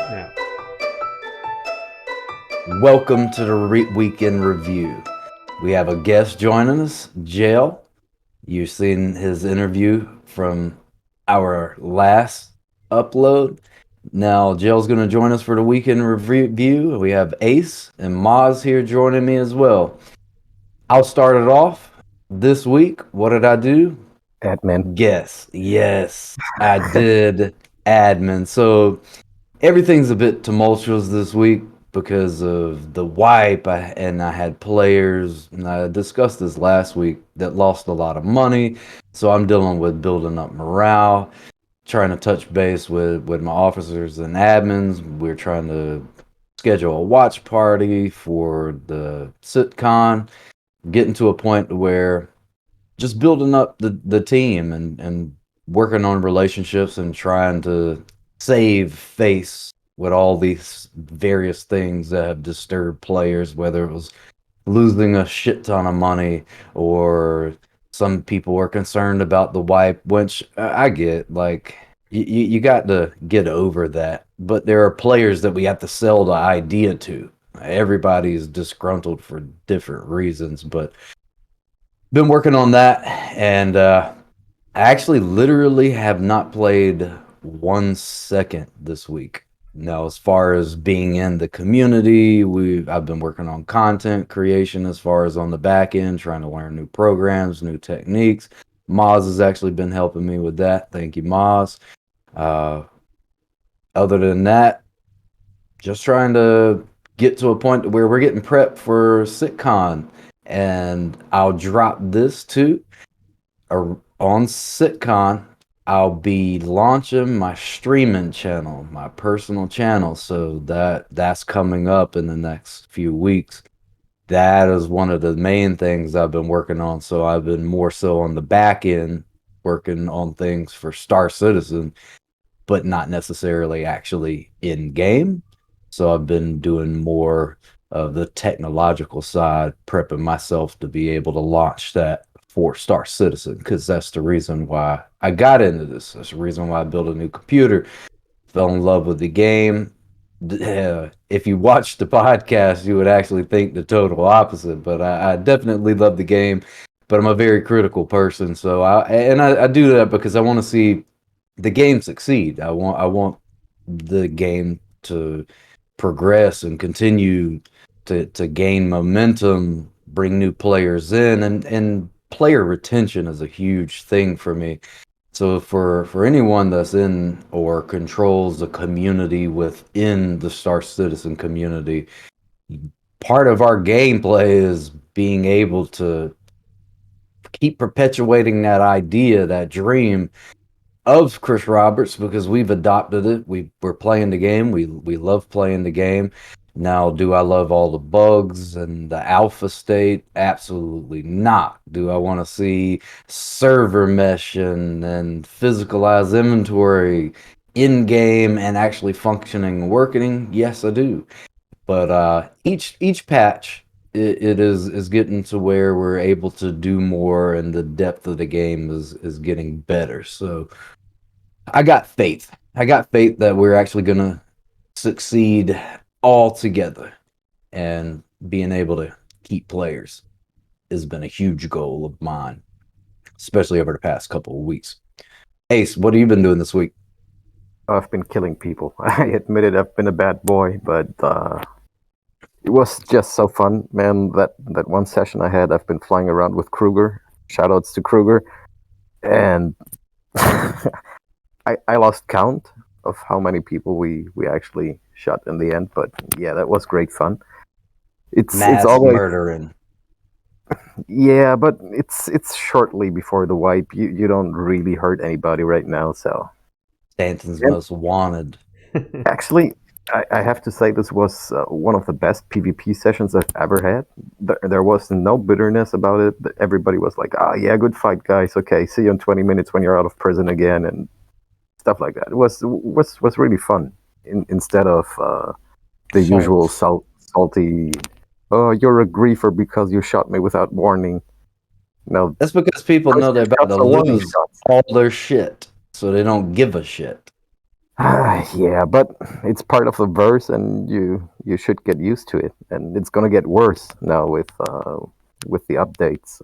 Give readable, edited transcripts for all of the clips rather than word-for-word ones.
Yeah. Welcome to the weekend review. We have a guest joining us, Jale. You've seen his interview from our last upload. Now, Jale's going to join us for the weekend review. We have Ace and Maz here joining me as well. I'll start it off. This week, what did I do? Admin. Guess. Yes, I did admin. So everything's a bit tumultuous this week because of the wipe, and I had players, and I discussed this last week, that lost a lot of money. So I'm dealing with building up morale, trying to touch base with my officers and admins. We're trying to schedule a watch party for the sitcon, getting to a point where just building up the team and working on relationships and trying to save face with all these various things that have disturbed players, whether it was losing a shit ton of money or some people were concerned about the wipe, which I get. Like, you got to get over that. But there are players that we have to sell the idea to. Everybody's disgruntled for different reasons, but been working on that, and I actually literally have not played 1 second this week. Now, as far as being in the community, I've been working on content creation as far as on the back end, trying to learn new programs, new techniques. Moz has actually been helping me with that. Thank you, Moz. Other than that, just trying to get to a point where we're getting prepped for SitCon, and I'll drop this too. On SitCon, I'll be launching my streaming channel, my personal channel. So that's coming up in the next few weeks. That is one of the main things I've been working on. So I've been more so on the back end working on things for Star Citizen, but not necessarily actually in game. So I've been doing more of the technological side, prepping myself to be able to launch that for Star Citizen, because that's the reason why I got into this. That's the reason why I built a new computer, fell in love with the game. If you watch the podcast, you would actually think the total opposite, but I definitely love the game, but I'm a very critical person. So I do that because I want to see the game succeed. I want the game to progress and continue to gain momentum, bring new players in, and player retention is a huge thing for me. So for anyone that's in or controls the community within the Star Citizen community, part of our gameplay is being able to keep perpetuating that idea, that dream of Chris Roberts, because we've adopted it. We're playing the game. We love playing the game. Now, do I love all the bugs and the alpha state? Absolutely not. Do I want to see server mesh and physicalized inventory in game and actually functioning and working? Yes, I do. But each patch it is getting to where we're able to do more, and the depth of the game is getting better. So I got faith. I got faith that we're actually going to succeed all together, and being able to keep players has been a huge goal of mine, especially over the past couple of weeks. Ace, what have you been doing this week? I've been killing people. I admit it, I've been a bad boy, but it was just so fun, man. That one session I had, I've been flying around with Kruger. Shoutouts to Kruger. And I lost count of how many people we actually shot in the end, but yeah, that was great fun. It's always murdering. Yeah, but it's shortly before the wipe. You don't really hurt anybody right now, so Stanton's most wanted. Actually, I have to say this was one of the best PvP sessions I've ever had. There was no bitterness about it. Everybody was like, "Ah, yeah, good fight, guys. Okay, see you in 20 minutes when you're out of prison again," and stuff like that. It was really fun. Instead of the usual salty, "Oh, you're a griefer because you shot me without warning." No, that's because people know they're about to lose all their shit, so they don't give a shit. Yeah, but it's part of the verse, and you should get used to it. And it's gonna get worse now with the updates.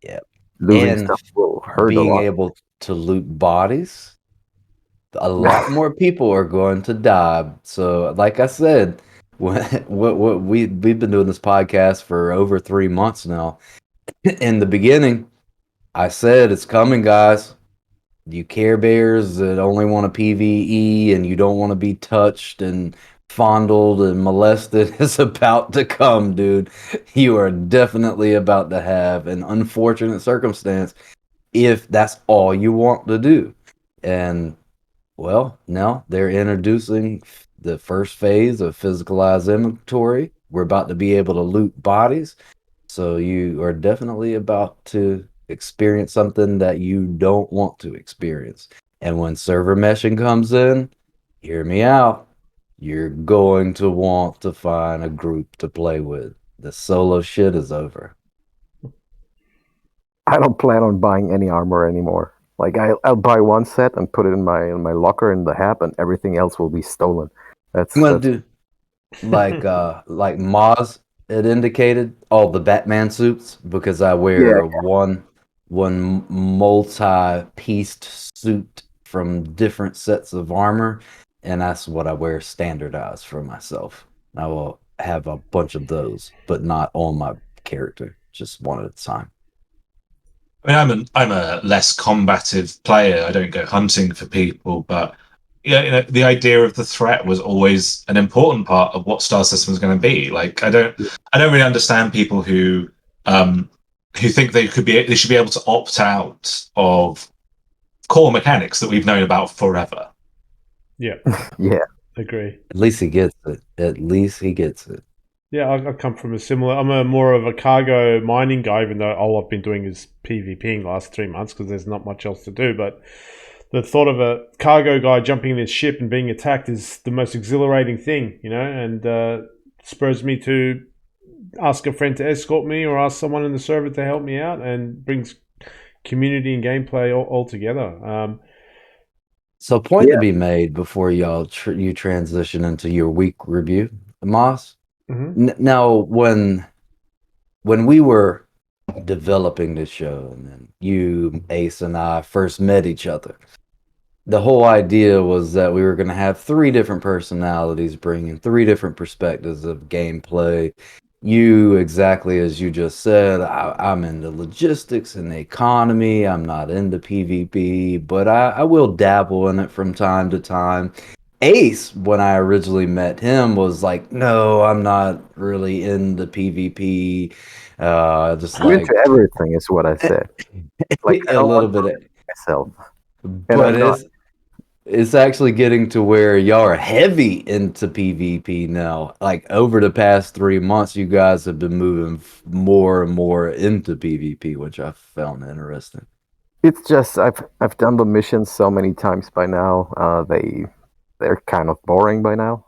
Yeah. Losing And stuff will hurt a being lot. able to loot bodies, a lot more people are going to die. So, like I said, what we've been doing this podcast for over 3 months now. In the beginning, I said it's coming, guys. You Care Bears that only want a PvE and you don't want to be touched and fondled and molested is about to come, dude. You are definitely about to have an unfortunate circumstance if that's all you want to do. And well, now they're introducing the first phase of physicalized inventory. We're about to be able to loot bodies. So you are definitely about to experience something that you don't want to experience. And when server meshing comes in, hear me out. You're going to want to find a group to play with. The solo shit is over. I don't plan on buying any armor anymore. Like I'll buy one set and put it in my locker in the hab, and everything else will be stolen. I'm gonna That's do like Moz had indicated, all the Batman suits because I yeah. wear one multi-pieced suit from different sets of armor, and that's what I wear standardized for myself. I will have a bunch of those, but not on my character, just one at a time. I mean, I'm a less combative player. I don't go hunting for people, but yeah, the idea of the threat was always an important part of what Star System is going to be. Like, I don't really understand people um, who think they should be able to opt out of core mechanics that we've known about forever. Yeah, Yeah. agree. At least he gets it. At least he gets it. Yeah, I come from a similar. I'm a more of a cargo mining guy, even though all I've been doing is PvPing the last 3 months because there's not much else to do. But the thought of a cargo guy jumping in his ship and being attacked is the most exhilarating thing, and spurs me to ask a friend to escort me or ask someone in the server to help me out, and brings community and gameplay all together. So, point to Yeah. be made before you transition into your week review, Moss. Mhm. Now, when we were developing this show, and then you, Ace, and I first met each other, the whole idea was that we were going to have three different personalities bringing three different perspectives of gameplay. You, exactly as you just said, I'm into logistics and the economy. I'm not into PvP, but I will dabble in it from time to time. Ace, when I originally met him, was like, no, I'm not really into PvP. Just I'm into like everything, is what I said. Like I a don't little want to bit of, limit myself, and but I'm not. it's actually getting to where y'all are heavy into PvP now. Like over the past 3 months, you guys have been moving more and more into PvP, which I found interesting. It's just I've done the missions so many times by now. They're kind of boring by now.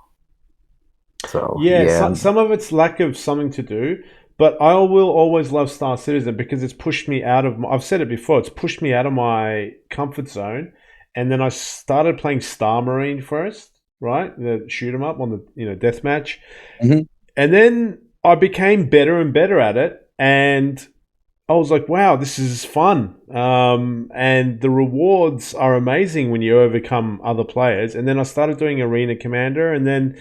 So Yeah, yeah, some of it's lack of something to do, but I will always love Star Citizen because it's pushed me out of I've said it before, it's pushed me out of my comfort zone. And then I started playing Star Marine first, right? The shoot 'em up on the deathmatch. Mhm. And then I became better and better at it, and I was like, wow, this is fun. And the rewards are amazing when you overcome other players. And then I started doing Arena Commander, and then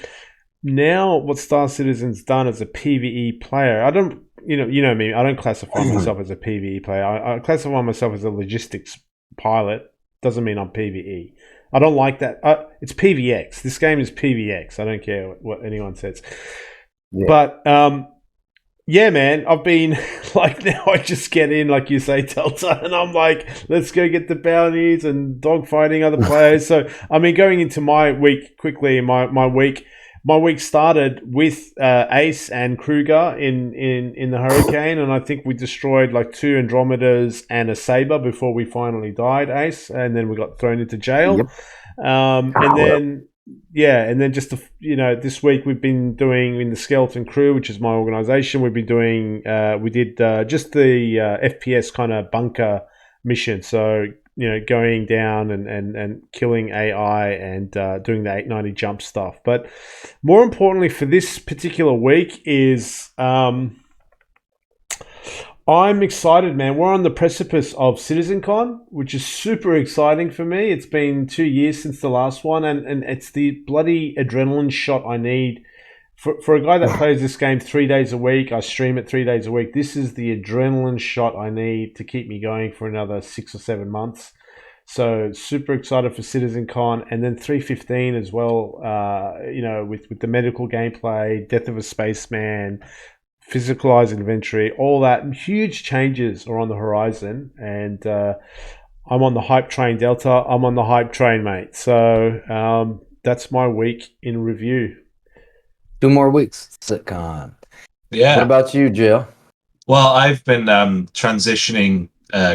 now what Star Citizen's done as a PvE player, I don't, you know me, I don't classify myself as a PvE player. I classify myself as a logistics pilot. Doesn't mean I'm PvE. I don't like that. It's PvX. This game is PvX. I don't care what anyone says. yeah. But yeah, man, I've been like, now I just get in, like you say, Delta, and I'm like, let's go get the bounties and dogfighting other players. So, I mean, going into my week quickly, my week started with Ace and Kruger in the Hurricane, and I think we destroyed like 2 Andromedas and a Saber before we finally died, Ace, and then we got thrown into jail. Yep. And Well, then just this week we've been doing in the Skeleton Crew, which is my organization. We've been doing we did just the FPS kind of bunker mission. So going down and killing AI and doing the 890 jump stuff. But more importantly for this particular week is I'm excited, man. We're on the precipice of CitizenCon, which is super exciting for me. It's been 2 years since the last one, and it's the bloody adrenaline shot I need. For a guy that plays this game 3 days a week, I stream it 3 days a week. This is the adrenaline shot I need to keep me going for another 6 or 7 months. So super excited for CitizenCon, and then 315 as well. With the medical gameplay, Death of a Spaceman, Physicalized Inventory, all that huge changes are on the horizon, and I'm on the hype train, Delta. I'm on the hype train, mate. So that's my week in review. 2 more weeks, SitCon. Yeah. What about you, Jale? Well, I've been transitioning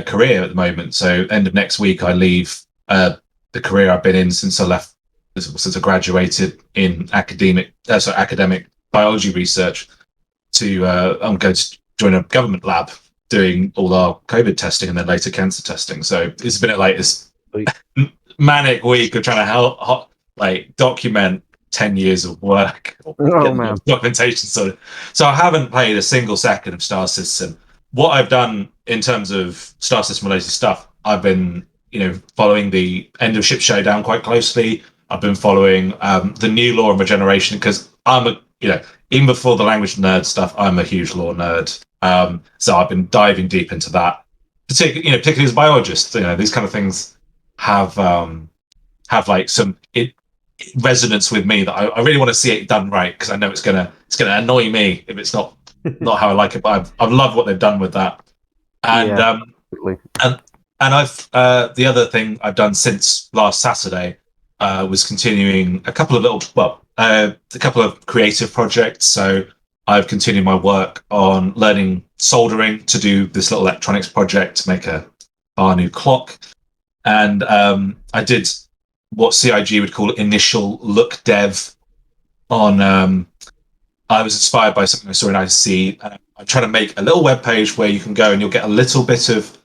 career at the moment. So end of next week, I leave the career I've been in since I graduated in academic biology research. I'm going to join a government lab doing all our COVID testing and then later cancer testing. So it's been like this manic week of trying to document 10 years of work. Man. Documentation. So I haven't played a single second of Star Citizen. What I've done in terms of Star System related stuff, I've been, following the End of Ship Showdown quite closely. I've been following the new lore and Regeneration because even before the language nerd stuff, I'm a huge lore nerd. So I've been diving deep into that, particularly as a biologist. These kind of things have like some resonance with me that I really want to see it done right, because I know it's gonna annoy me if it's not how I like it. But I've loved what they've done with that, and and I've the other thing I've done since last Saturday was continuing a couple of creative projects. So I've continued my work on learning soldering to do this little electronics project to make a new clock, and I did what CIG would call initial look dev on. I was inspired by something I saw in IC. I'm trying to make a little web page where you can go and you'll get a little bit of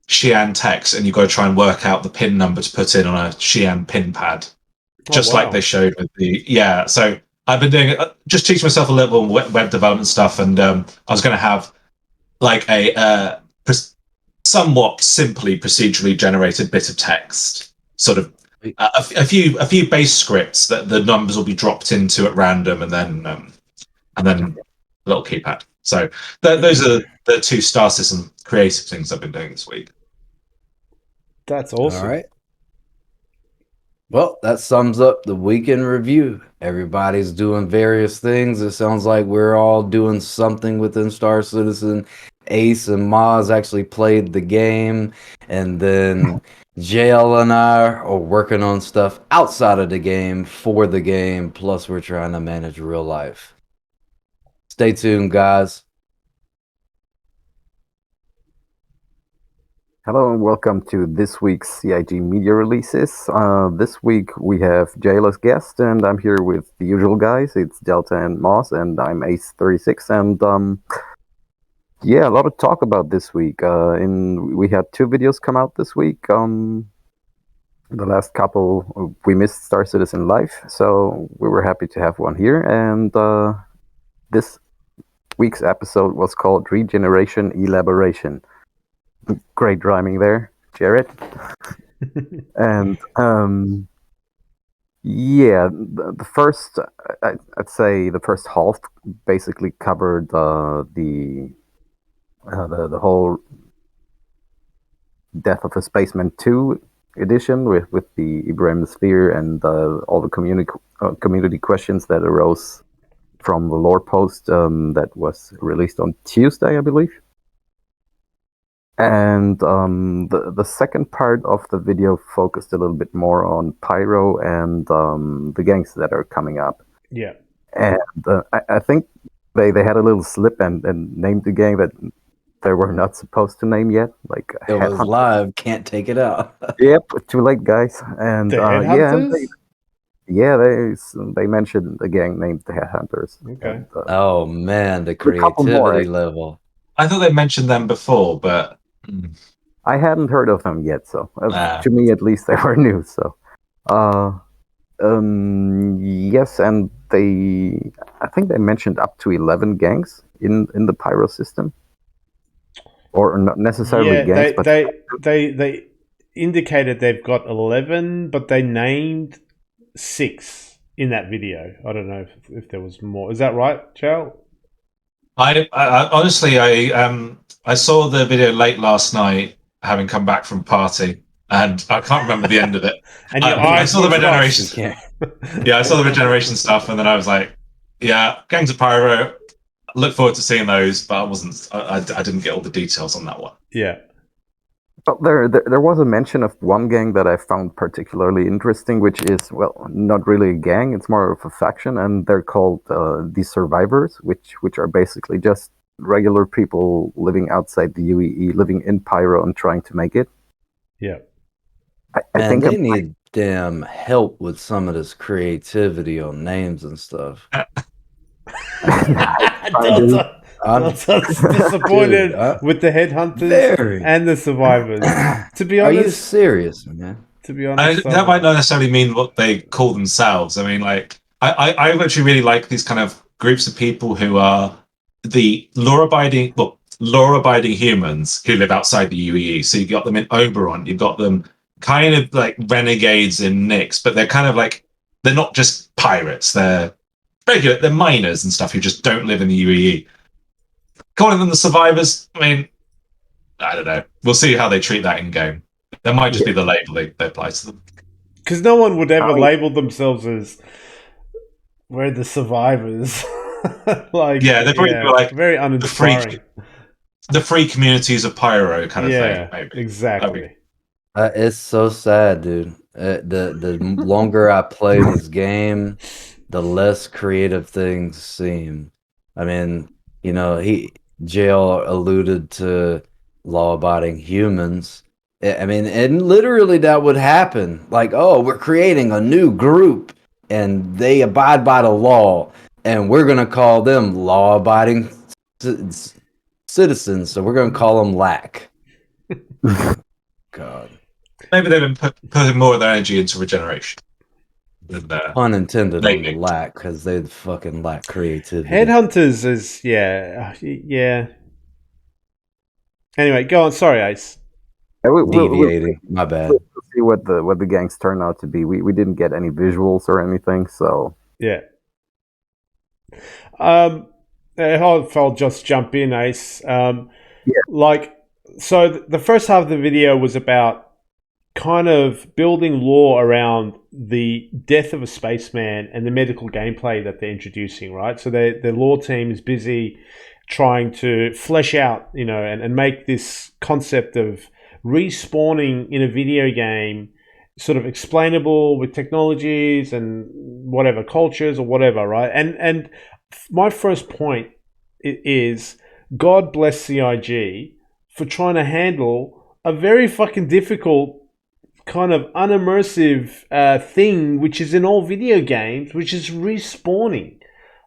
Xi'an text, and you've got to try and work out the pin number to put in on a Xi'an pin pad, like they showed with the So I've been doing it, just teaching myself a little web development stuff, and I was going to have like a somewhat simply procedurally generated bit of text, sort of. A few base scripts that the numbers will be dropped into at random, and then a little keypad. So those are the 2 Star System creative things I've been doing this week. That's awesome. All right. Well, that sums up the weekend review. Everybody's doing various things. It sounds like we're all doing something within Star Citizen. Ace and Maz actually played the game, and then Jale and I are working on stuff outside of the game for the game, plus we're trying to manage real life. Stay tuned, guys. Hello and welcome to this week's CIG media releases. This week we have Jale as guest, and I'm here with the usual guys. It's Delta and Moss, and I'm Ace36, and a lot of talk about this week. We had 2 videos come out this week. The last couple we missed Star Citizen Live, so we were happy to have one here. And this week's episode was called Regeneration Elaboration. Great rhyming there, Jared. And the first, I'd say the first half basically covered the whole Death of a Spaceman 2 edition with the Ibrahim Sphere and all the community questions that arose from the lore post that was released on Tuesday, I believe. And the second part of the video focused a little bit more on Pyro and the gangs that are coming up. Yeah. And I think they had a little slip and named the gang that they were not supposed to name yet. Like It was live, can't take it out. Yep, too late, guys. And The Headhunters? They mentioned a gang named the Headhunters. Okay. And, Oh man, the couple more, creativity level. I thought they mentioned them before, but I hadn't heard of them yet, so Ah. to me at least they were new. So, yes, and I think they mentioned up to 11 gangs in the Pyro system, or not necessarily Yeah, gangs, but they indicated they've got 11, but they named 6 in that video. I don't know if there was more. Is that right, Jale? I honestly, I saw the video late last night, having come back from party, and I can't remember the end of it. And your I eyes saw the were regeneration. crossed. Yeah. Yeah, I saw the regeneration stuff, and then I was like, "Yeah, Gangs of Pyro. Look forward to seeing those." But I wasn't. I didn't get all the details on that one. Yeah. but there was a mention of one gang that I found particularly interesting, which is, well, not really a gang; it's more of a faction, and they're called the Survivors, which are basically just regular people living outside the UEE, living in Pyro and trying to make it. Yeah. I Man, think they need damn help with some of this creativity on names and stuff. Delta's disappointed Dude, with the headhunters very. and the survivors. To be Are you honest, serious, man? That might not necessarily mean what they call themselves. I mean, like, I actually really like these kind of groups of people who are the law-abiding humans who live outside the UEE. So you got them in Oberon, you've got them kind of like renegades in Nyx, but they're kind of like, they're not just pirates. They're regular, they're miners and stuff who just don't live in the UEE. Calling them the survivors, I mean, I don't know. We'll see how they treat that in game. That might just be the label they apply to them. because no one would ever label themselves as we're the survivors. Like, yeah, they're probably like very uninspiring. The free communities of Pyro kind of thing. Maybe. Exactly. It's so sad, dude. The longer I play this game, the less creative things seem. I mean, Jale alluded to law-abiding humans. I mean, and literally that would happen. Like, oh, we're creating a new group, and they abide by the law, and we're gonna call them law-abiding citizens. So we're gonna call them LAC. God. Maybe they've been putting more of their energy into regeneration. Pun intended on the lack, because they fucking lack creativity. Headhunters is yeah. Anyway, go on. Sorry, Ace. Deviating. My bad. We'll see what the gangs turn out to be. We didn't get any visuals or anything, so yeah. I'll just jump in, Ace. Like, so the first half of the video was about kind of building lore around the death of a spaceman and the medical gameplay that they're introducing, right? So their lore team is busy trying to flesh out, and make this concept of respawning in a video game sort of explainable with technologies and whatever cultures or whatever, right? And my first point is God bless CIG for trying to handle a very fucking difficult kind of unimmersive thing, which is in all video games, which is respawning.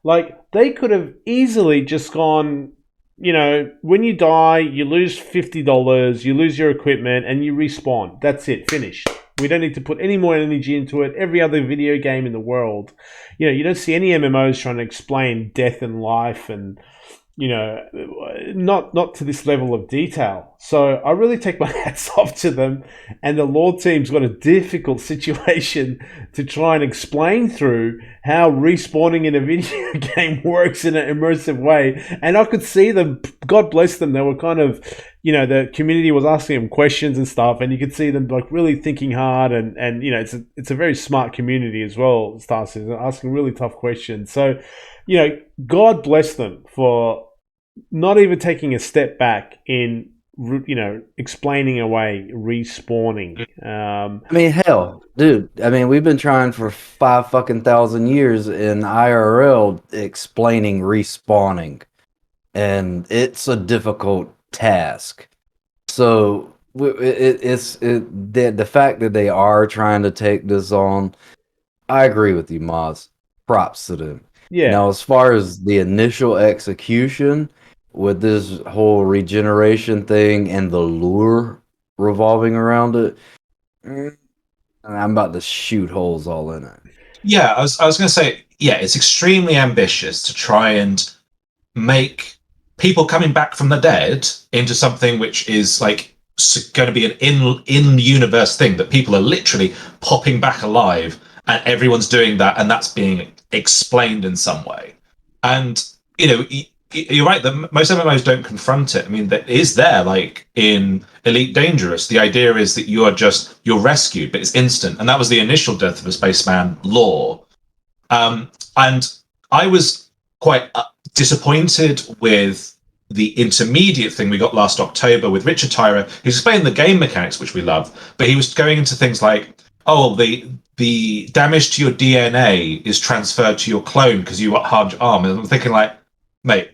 Like, they could have easily just gone, when you die, you lose $50, you lose your equipment, and you respawn. That's it, finished. We don't need to put any more energy into it. Every other video game in the world, you don't see any MMOs trying to explain death and life and, not to this level of detail. So I really take my hats off to them, and the lore team's got a difficult situation to try and explain through how respawning in a video game works in an immersive way. And I could see them, God bless them, they were kind of, the community was asking them questions and stuff, and you could see them like really thinking hard, and it's a very smart community as well, Star Citizen, asking really tough questions. So, God bless them for not even taking a step back in, explaining away respawning. I mean, hell, dude. I mean, we've been trying for 5,000 years in IRL explaining respawning, and it's a difficult task. So the fact that they are trying to take this on, I agree with you, Moz. Props to them. Yeah. Now, as far as the initial execution with this whole regeneration thing and the lure revolving around it. And I'm about to shoot holes all in it. Yeah, I was going to say, yeah, it's extremely ambitious to try and make people coming back from the dead into something which is like going to be an in universe thing that people are literally popping back alive, and everyone's doing that, and that's being explained in some way. And you're right that most MMOs don't confront it. I mean, that is there, like in Elite Dangerous. The idea is that you're rescued, but it's instant, and that was the initial Death of a Spaceman lore. And I was quite disappointed with the intermediate thing we got last October with Richard Tyra. He was explaining the game mechanics, which we love, but he was going into things like, oh, the damage to your DNA is transferred to your clone because you harmed your arm. And I'm thinking, like, mate,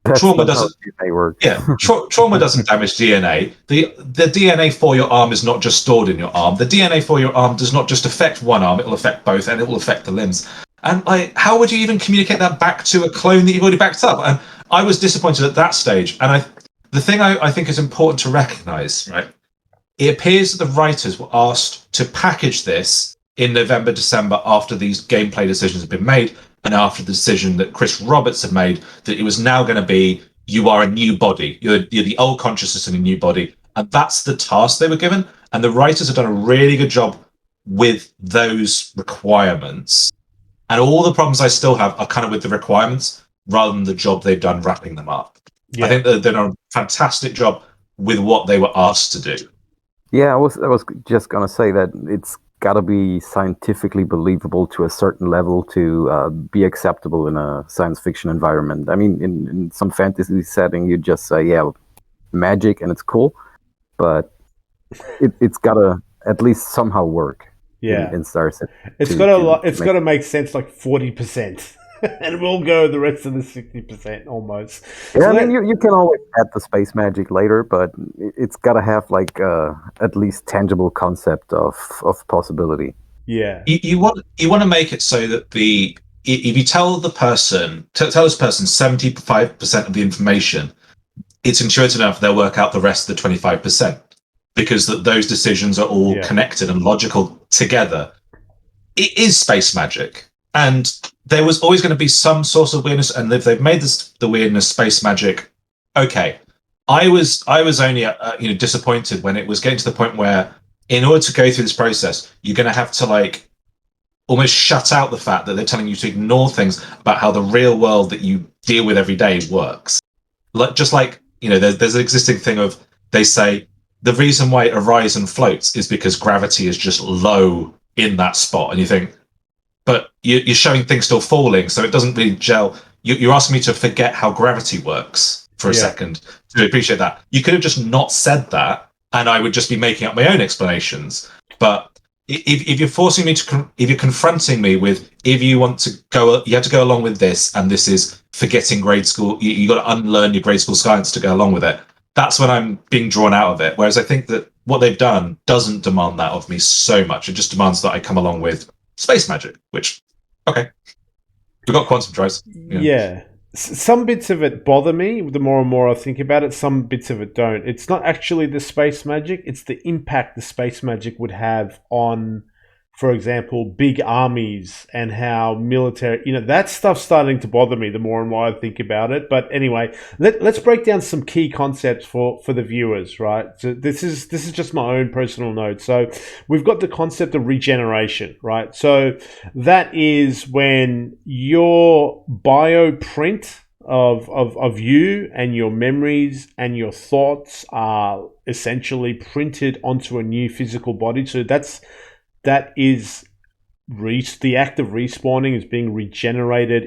That's trauma not how doesn't. DNA works. Yeah, trauma doesn't damage DNA. The DNA for your arm is not just stored in your arm. The DNA for your arm does not just affect one arm; it will affect both, and it will affect the limbs. And like, how would you even communicate that back to a clone that you've already backed up? And I was disappointed at that stage. And the thing I think is important to recognise, right? It appears that the writers were asked to package this in November, December, after these gameplay decisions have been made, and after the decision that Chris Roberts had made that it was now going to be, you are a new body. You're the old consciousness in a new body. And that's the task they were given. And the writers have done a really good job with those requirements. And all the problems I still have are kind of with the requirements rather than the job they've done wrapping them up. Yeah. I think that they've done a fantastic job with what they were asked to do. Yeah, I was just gonna say that it's got to be scientifically believable to a certain level to be acceptable in a science fiction environment. I mean, in some fantasy setting, you just say, yeah, magic, and it's cool, but it's got to at least somehow work. Yeah, in Star Citizen. It's got to make sense, like 40%, and we'll go the rest of the 60% almost. Yeah, so I mean, you can always add the space magic later, but it's got to have like at least tangible concept of possibility. Yeah, you want to make it so that if you tell this person 75% of the information, it's intuitive enough they'll work out the rest of the 25%. Because those decisions are all connected and logical together. It is space magic, and there was always going to be some source of weirdness. And if they've made the weirdness space magic, okay. I was only disappointed when it was getting to the point where, in order to go through this process, you're going to have to like almost shut out the fact that they're telling you to ignore things about how the real world that you deal with every day works. There's an existing thing of, they say, the reason why Horizon floats is because gravity is just low in that spot. And you think, but you're showing things still falling, so it doesn't really gel. You're asking me to forget how gravity works for a second to appreciate that. You could have just not said that, and I would just be making up my own explanations. But if you're forcing me if you're confronting me with, if you want to go, you have to go along with this, and this is forgetting grade school, you got to unlearn your grade school science to go along with it. That's when I'm being drawn out of it. Whereas I think that what they've done doesn't demand that of me so much. It just demands that I come along with space magic, which, okay. We've got quantum drives. Yeah. Some bits of it bother me. The more and more I think about it, some bits of it don't. It's not actually the space magic. It's the impact the space magic would have on, for example, big armies, and how military, that stuff's starting to bother me the more and more I think about it. But anyway, let's break down some key concepts for the viewers, right? So this is just my own personal note. So we've got the concept of regeneration, right? So that is when your bioprint of you and your memories and your thoughts are essentially printed onto a new physical body. So that is the act of respawning is being regenerated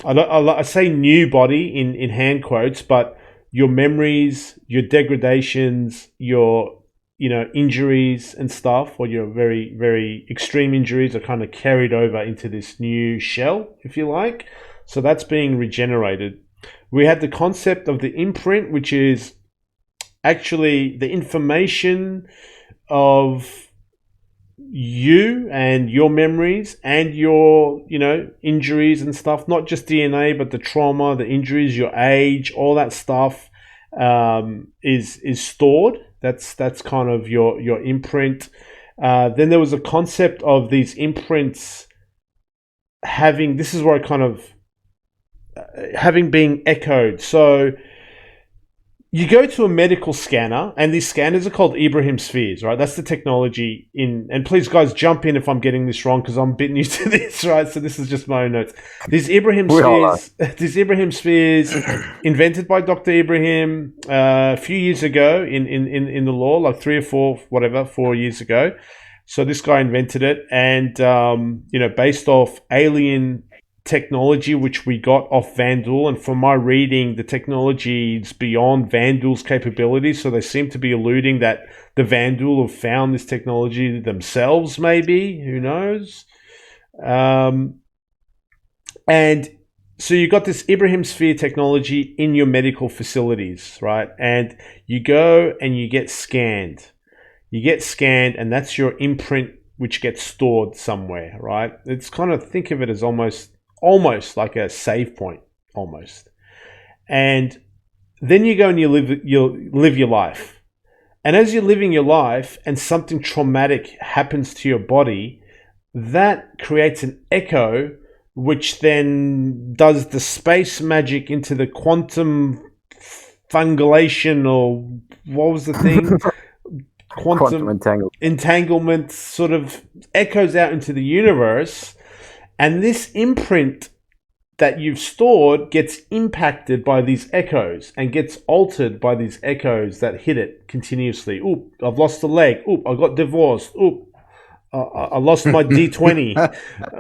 I say new body in hand quotes, but your memories, your degradations, your injuries and stuff, or your very, very extreme injuries, are kind of carried over into this new shell, if you like. So that's being regenerated. We had the concept of the imprint, which is actually the information of you and your memories and your injuries and stuff, not just DNA, but the trauma, the injuries, your age, all that stuff is stored. That's kind of your imprint. Then there was a concept of these imprints having, this is where I kind of, having being echoed. So you go to a medical scanner, and these scanners are called Ibrahim spheres, right? That's the technology in, and please guys jump in if I'm getting this wrong, because I'm a bit new to this, right? So this is just my own notes. These Ibrahim spheres, invented by Dr. Ibrahim a few years ago in the law, like 4 years ago. So this guy invented it, and based off alien technology which we got off Vandal, and from my reading, the technology is beyond Vandal's capabilities, so they seem to be alluding that the Vandal have found this technology themselves, maybe, who knows. And so you got this Ibrahim sphere technology in your medical facilities, right? And you go and you get scanned, and that's your imprint which gets stored somewhere, right? It's kind of, think of it as almost like a save point, almost. And then you go and you live your life. And as you're living your life and something traumatic happens to your body, that creates an echo, which then does the space magic into the quantum fungulation, or what was the thing? Quantum entanglement sort of echoes out into the universe. And this imprint that you've stored gets impacted by these echoes and gets altered by these echoes that hit it continuously. Oop, I've lost a leg. Oop, I got divorced. Oop, I lost my D20.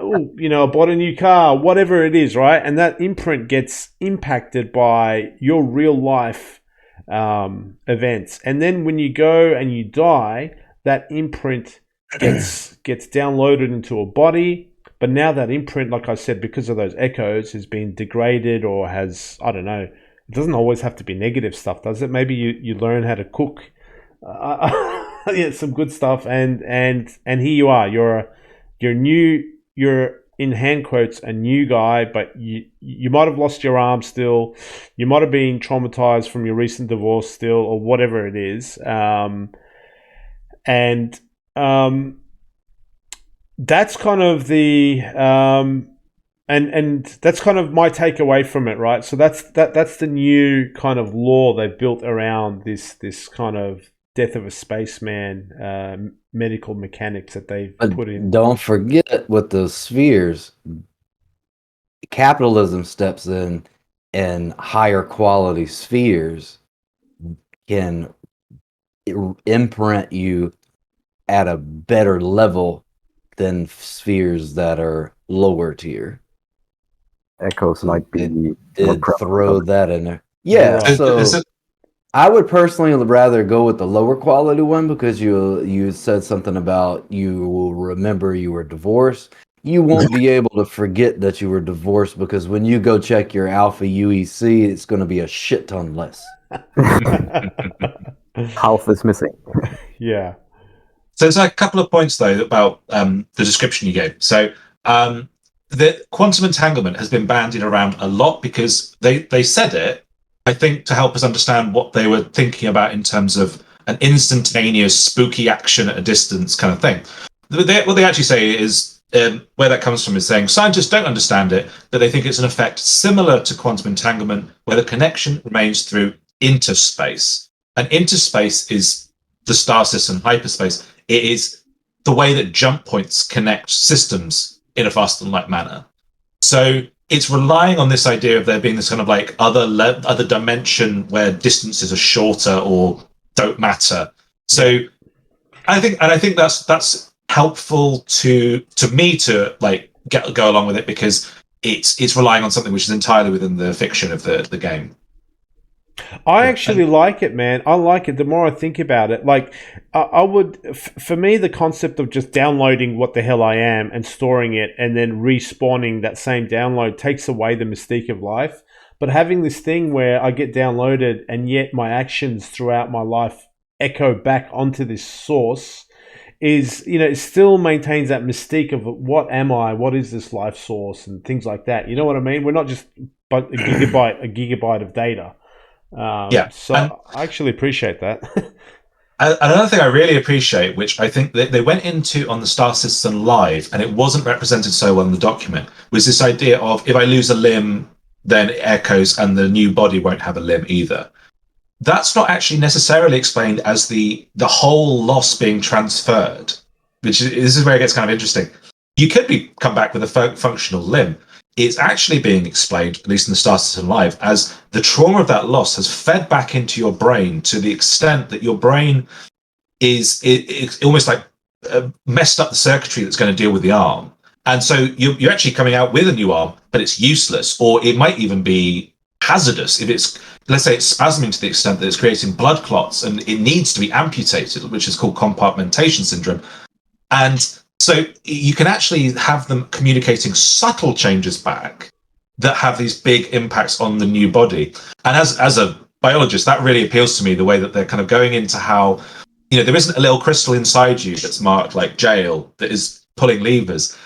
Oop, I bought a new car, whatever it is, right? And that imprint gets impacted by your real life events. And then when you go and you die, that imprint gets downloaded into a body. But now that imprint, like I said, because of those echoes, has been degraded, or has, I don't know, it doesn't always have to be negative stuff, does it? Maybe you learn how to cook, some good stuff, and here you are. You're in hand quotes a new guy, but you might have lost your arm still, you might have been traumatized from your recent divorce still, or whatever it is, that's kind of the and that's kind of my takeaway from it, right? So that's the new kind of law they've built around this kind of death of a spaceman medical mechanics that they've put in. Don't forget, with those spheres, capitalism steps in, and higher quality spheres can imprint you at a better level than spheres that are lower tier. Echoes might be. Did throw that in there. Yeah, Right. so I would personally rather go with the lower quality one, because you said something about you will remember you were divorced. You won't be able to forget that you were divorced, because when you go check your Alpha UEC, it's going to be a shit ton less. Half is missing. Yeah. So there's a couple of points, though, about the description you gave. So the quantum entanglement has been bandied around a lot, because they said it, I think, to help us understand what they were thinking about in terms of an instantaneous spooky action at a distance kind of thing. What they actually say is, where that comes from is saying scientists don't understand it, but they think it's an effect similar to quantum entanglement, where the connection remains through interspace. And interspace is the star system, hyperspace. It is the way that jump points connect systems in a faster than light manner. So it's relying on this idea of there being this kind of like other dimension where distances are shorter or don't matter. So I think that's helpful to me to like go along with it, because it's relying on something which is entirely within the fiction of the game. I actually like it, man. I like it. The more I think about it, like I would, for me, the concept of just downloading what the hell I am and storing it and then respawning that same download takes away the mystique of life. But having this thing where I get downloaded and yet my actions throughout my life echo back onto this source is, it still maintains that mystique of what am I, what is this life source, and things like that. You know what I mean? We're not just a gigabyte of data. Yeah. So I actually appreciate that. Another thing I really appreciate, which I think they went into on the Star Citizen Live, and it wasn't represented so well in the document, was this idea of if I lose a limb, then it echoes, and the new body won't have a limb either. That's not actually necessarily explained as the whole loss being transferred, which is, this is where it gets kind of interesting. You could come back with a functional limb. It's actually being explained, at least in the Star Citizen Live, as the trauma of that loss has fed back into your brain to the extent that your brain it's almost like messed up the circuitry that's going to deal with the arm. And so you're actually coming out with a new arm, but it's useless, or it might even be hazardous if it's, let's say, it's spasming to the extent that it's creating blood clots and it needs to be amputated, which is called compartmentation syndrome. And so you can actually have them communicating subtle changes back that have these big impacts on the new body. And as a biologist, that really appeals to me, the way that they're kind of going into how, there isn't a little crystal inside you that's marked like Jale that is pulling levers.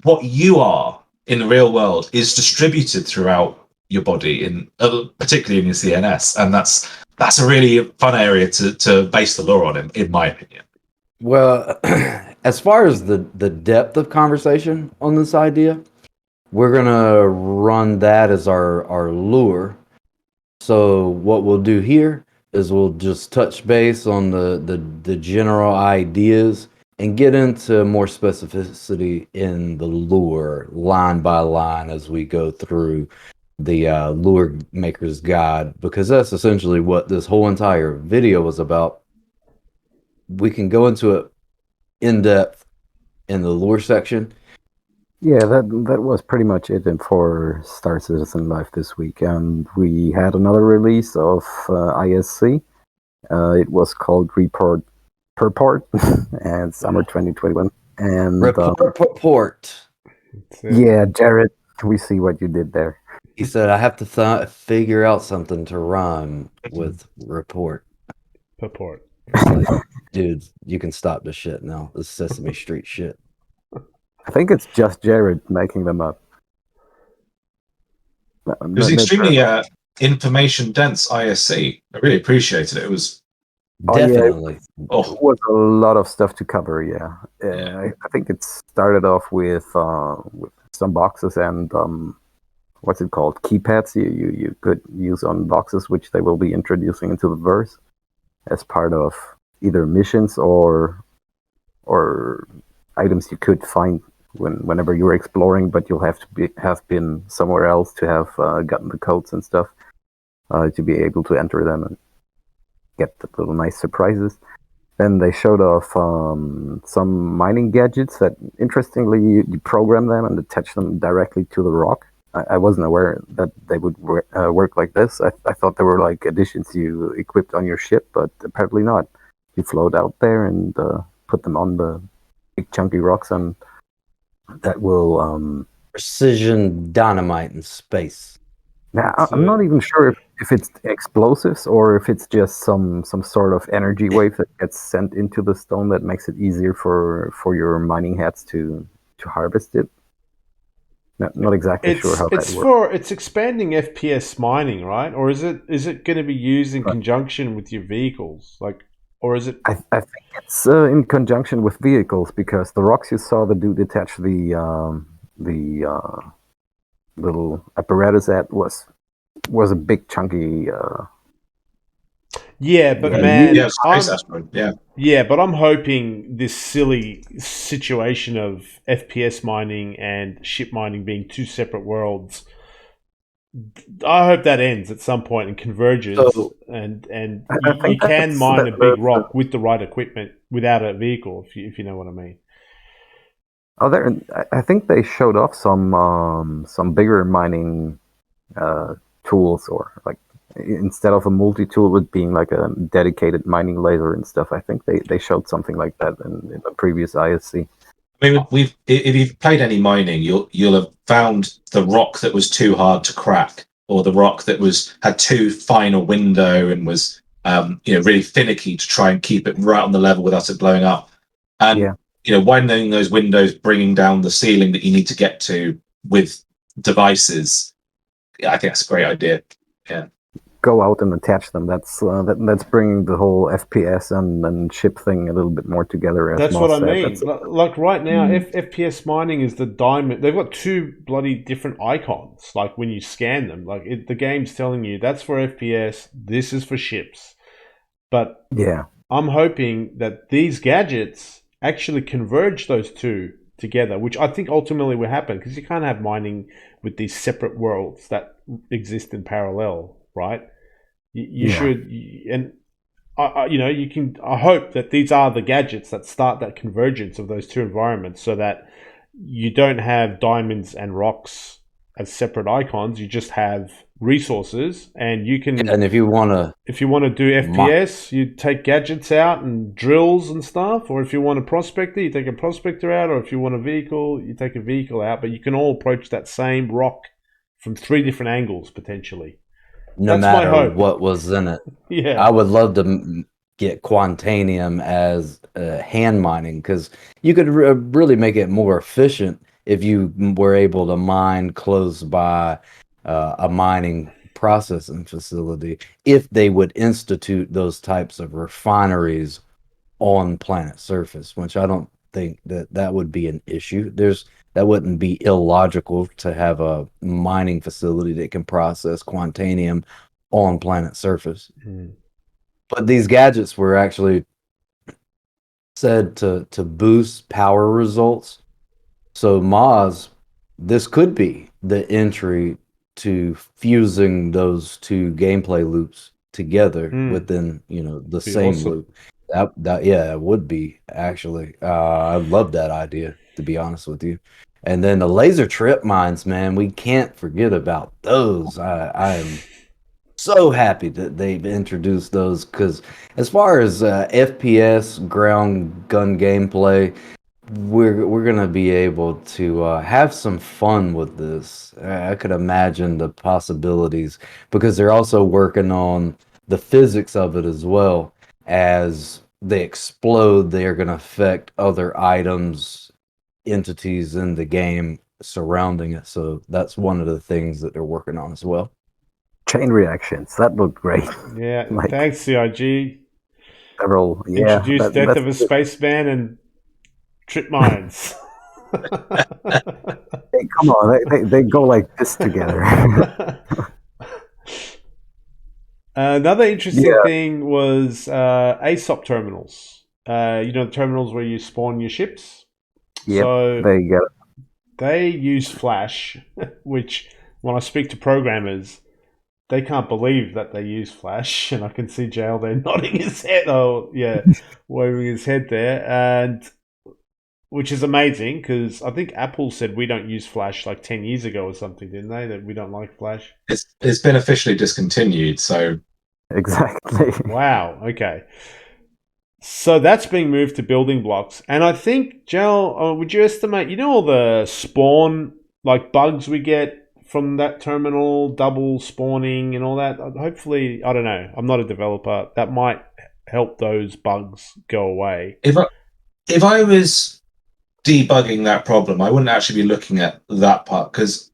What you are in the real world is distributed throughout your body, particularly in your CNS, and that's a really fun area to base the lore on, in my opinion. Well, as far as the depth of conversation on this idea, we're gonna run that as our lure. So what we'll do here is we'll just touch base on the general ideas and get into more specificity in the lure line by line as we go through the lure maker's guide, because that's essentially what this whole entire video was about. We can go into it in depth in the lure section. Yeah, that was pretty much it for Star Citizen Live this week. And we had another release of ISC. It was called Purport and summer 2021. And Report. Yeah, Jared, we see what you did there. He said, I have to figure out something to rhyme with report. Purport. Like, dude, you can stop this shit now. This Sesame Street shit. I think it's just Jared making them up. It was extremely information dense ISC. I really appreciated it. It was definitely. It was a lot of stuff to cover. Yeah. I think it started off with some boxes and what's it called? Keypads you could use on boxes, which they will be introducing into the verse as part of either missions or items you could find whenever you're exploring, but you'll have to have been somewhere else to have gotten the codes and stuff to be able to enter them and get the little nice surprises. Then they showed off some mining gadgets that, interestingly, you program them and attach them directly to the rock. I wasn't aware that they would work like this. I thought they were like additions you equipped on your ship, but apparently not. You float out there and put them on the big chunky rocks, and that will precision dynamite in space. Now, I'm not even sure if it's explosives or if it's just some sort of energy wave that gets sent into the stone that makes it easier for your mining hats to harvest it. Not exactly sure how that works. It's expanding FPS mining, right? Or is it going to be used in conjunction with your vehicles? Or is it? I think it's in conjunction with vehicles, because the rocks you saw the dude attach the little apparatus at was a big chunky. Yeah, but man, but I'm hoping this silly situation of FPS mining and ship mining being two separate worlds, I hope that ends at some point and converges, and you can mine a big rock with the right equipment without a vehicle, if you know what I mean. I think they showed off some bigger mining tools, or like instead of a multi-tool, it being like a dedicated mining laser and stuff. I think they showed something like that in the previous ISC. I mean, if you've played any mining, you'll have found the rock that was too hard to crack, or the rock that had too fine a window and was really finicky to try and keep it right on the level without it blowing up. And widening those windows, bringing down the ceiling that you need to get to with devices. Yeah, I think that's a great idea. Yeah. go out and attach them. That's bringing the whole FPS and ship thing a little bit more together. As That's Moss what I said. mean. Like right now, FPS mining is the diamond. They've got two bloody different icons. Like when you scan them, the game's telling you that's for FPS. This is for ships. But Yeah, I'm hoping that these gadgets actually converge those two together, which I think ultimately will happen because you can't have mining with these separate worlds that exist in parallel, right? You Yeah. should, and you can. I hope that these are the gadgets that start that convergence of those two environments, so that you don't have diamonds and rocks as separate icons. You just have resources, and you can. And if you want to do FPS, you take gadgets out and drills and stuff. Or if you want a prospector, you take a prospector out. Or if you want a vehicle, you take a vehicle out. But you can all approach that same rock from 3 different angles potentially. no That's my matter hope. what was in it. Yeah. I would love to get Quantanium as hand mining because you could really make it more efficient if you were able to mine close by a mining processing facility, if they would institute those types of refineries on planet surface, which I don't think that would be an issue. That wouldn't be illogical to have a mining facility that can process Quantanium on planet surface. But these gadgets were actually said to boost power results. So Moz, this could be the entry to fusing those two gameplay loops together within the same awesome. loop. That it would be actually. I love that idea, to be honest with you. And then the laser trip mines, man, we can't forget about those. I am so happy that they've introduced those because as far as FPS ground gun gameplay, we're gonna be able to have some fun with this. I could imagine the possibilities because they're also working on the physics of it as well. As they explode, they are gonna affect other items, entities in the game surrounding it. So that's one of the things that they're working on as well. chain reactions. That looked great. Yeah. Thanks, CIG. Several. Yeah. Introduce Death of a Spaceman and trip mines. Hey, come on, they go like this together. Another interesting thing was Aesop Terminals. The terminals where you spawn your ships. Yep, So there you go. they use Flash, which when I speak to programmers, they can't believe that they use Flash, and I can see Jale there nodding his head. Oh, yeah, waving his head there, and which is amazing because I think Apple said we don't use Flash like 10 years ago or something, didn't they? That we don't like Flash. It's been officially discontinued, so Exactly. Wow. Okay. So that's being moved to building blocks, and I think Jale, would you estimate? All the spawn bugs we get from that terminal, double spawning and all that. Hopefully, I don't know. I'm not a developer. That might help those bugs go away. If I was debugging that problem, I wouldn't actually be looking at that part because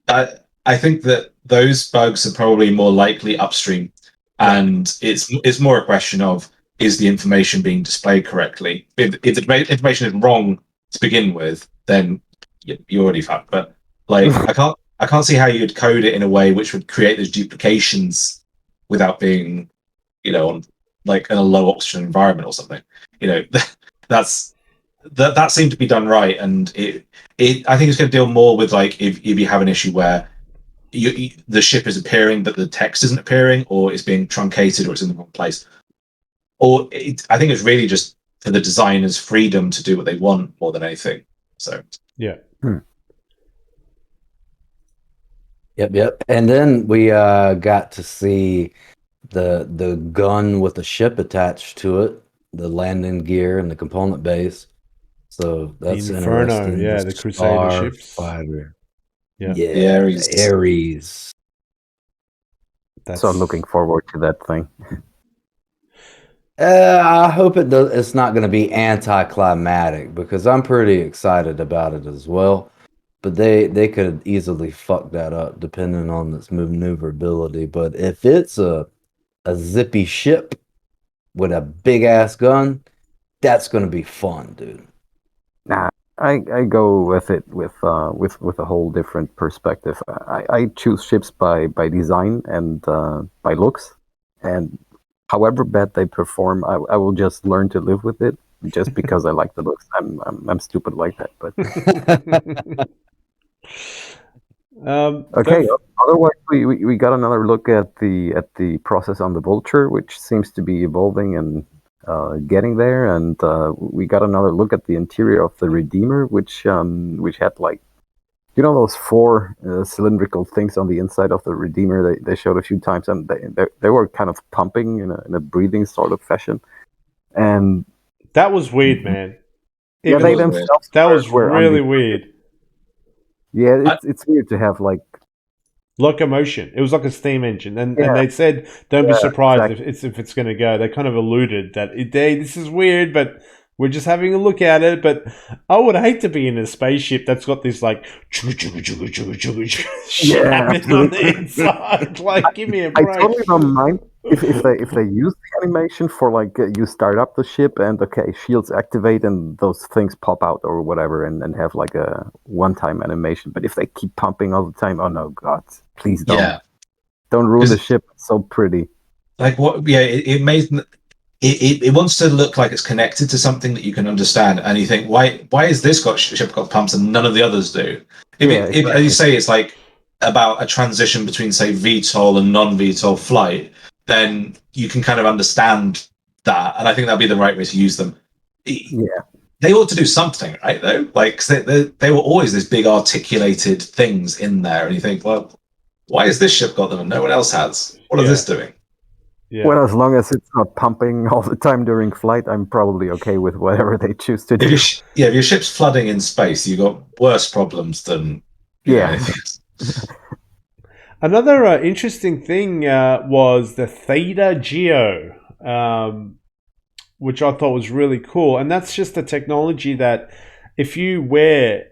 I think that those bugs are probably more likely upstream, and it's more a question of, is the information being displayed correctly? If the information is wrong to begin with, then you're already fucked. But I can't see how you'd code it in a way which would create those duplications without being, on in a low oxygen environment or something. That seemed to be done right, and I think it's going to deal more with if you have an issue where the ship is appearing but the text isn't appearing, or it's being truncated, or it's in the wrong place. Or I think it's really just for the designers' freedom to do what they want more than anything. So yeah. Yep. And then we got to see the gun with the ship attached to it, the landing gear and the component base. So that's the Inferno, interesting. the Crusader ships. Fighter. Yeah. The Ares. So I'm looking forward to that thing. I hope it's not going to be anticlimactic because I'm pretty excited about it as well. but they could easily fuck that up depending on its maneuverability. But if it's a zippy ship with a big ass gun, that's gonna be fun, dude. Nah, I go with it with a whole different perspective. I choose ships by design and by looks, and however bad they perform, I will just learn to live with it just because I like the looks. I'm stupid like that, but okay. Don't- Otherwise, we got another look at the process on the Vulture, which seems to be evolving and getting there, and we got another look at the interior of the Redeemer, which had like those four cylindrical things on the inside of the Redeemer. They showed a few times, and they were kind of pumping in a breathing sort of fashion, and that was weird, man. yeah, Even they was weird. themselves that was were really weird. Yeah, it's weird to have like Locomotion. It was like a steam engine, and Yeah. they said, "Don't be Yeah, surprised exactly. if it's going to go." They kind of alluded that this is weird, but we're just having a look at it. But I would hate to be in a spaceship that's got this like shit happening on the inside. Like, give me a I break. totally don't mind if they use the animation for like you start up the ship and okay, shields activate and those things pop out or whatever and have like a one-time animation. But if they keep pumping all the time, oh no, God, please Yeah. don't ruin the 'Cause- ship. It's so pretty. Like what? Yeah, it made it wants to look like it's connected to something that you can understand, and you think, why is this ship got pumps and none of the others do? If Yeah, if as you say, it's like about a transition between say VTOL and non-VTOL flight, then you can kind of understand that, and I think that'd be the right way to use them. Yeah. They ought to do something, right? Though, like 'cause they were always these big articulated things in there, and you think, well, why has this ship got them and no one else has? What is this doing? Yeah. Well, as long as it's not pumping all the time during flight, I'm probably okay with whatever they choose to do. If your ship's flooding in space, you've got worse problems than Yeah. Another interesting thing was the Theta Geo, which I thought was really cool. And that's just a technology that if you wear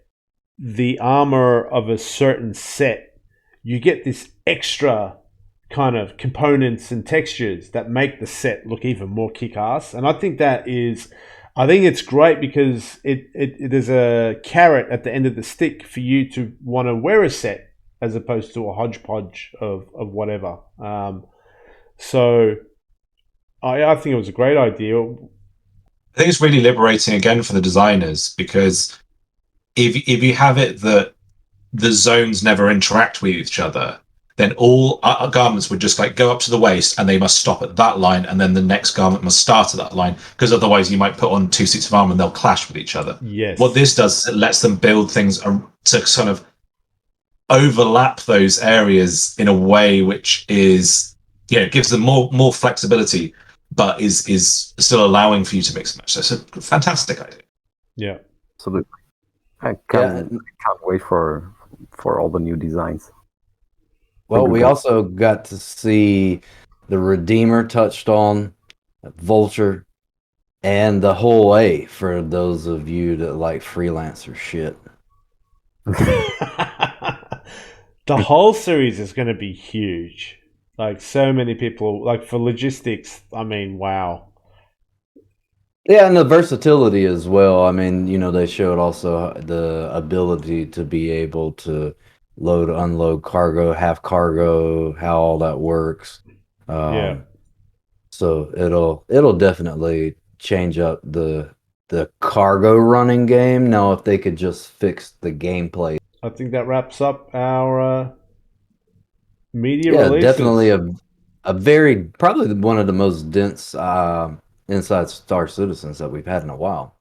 the armor of a certain set, you get this extra kind of components and textures that make the set look even more kick-ass. And I think it's great because it there's a carrot at the end of the stick for you to want to wear a set as opposed to a hodgepodge of whatever. So I think it was a great idea. I think it's really liberating again for the designers because if you have it that the zones never interact with each other, then all garments would just like go up to the waist and they must stop at that line, and then the next garment must start at that line, because otherwise you might put on two suits of armor and they'll clash with each other. Yes. What this does is it lets them build things to sort of overlap those areas in a way which is, gives them more flexibility, but is still allowing for you to mix and match. So it's a fantastic idea. Yeah. Absolutely. I can't wait for all the new designs. Well, we also got to see the Redeemer touched on, Vulture, and the whole A for those of you that like freelancer shit. The whole series is going to be huge. Like, so many people, like for logistics, I mean, wow. Yeah, and the versatility as well. I mean, they showed also the ability to be able to load, unload cargo, have cargo, how all that works. Yeah. So it'll definitely change up the cargo running game. Now, if they could just fix the gameplay. I think that wraps up our media Yeah, releases. definitely a very, probably one of the most dense Inside Star Citizens that we've had in a while.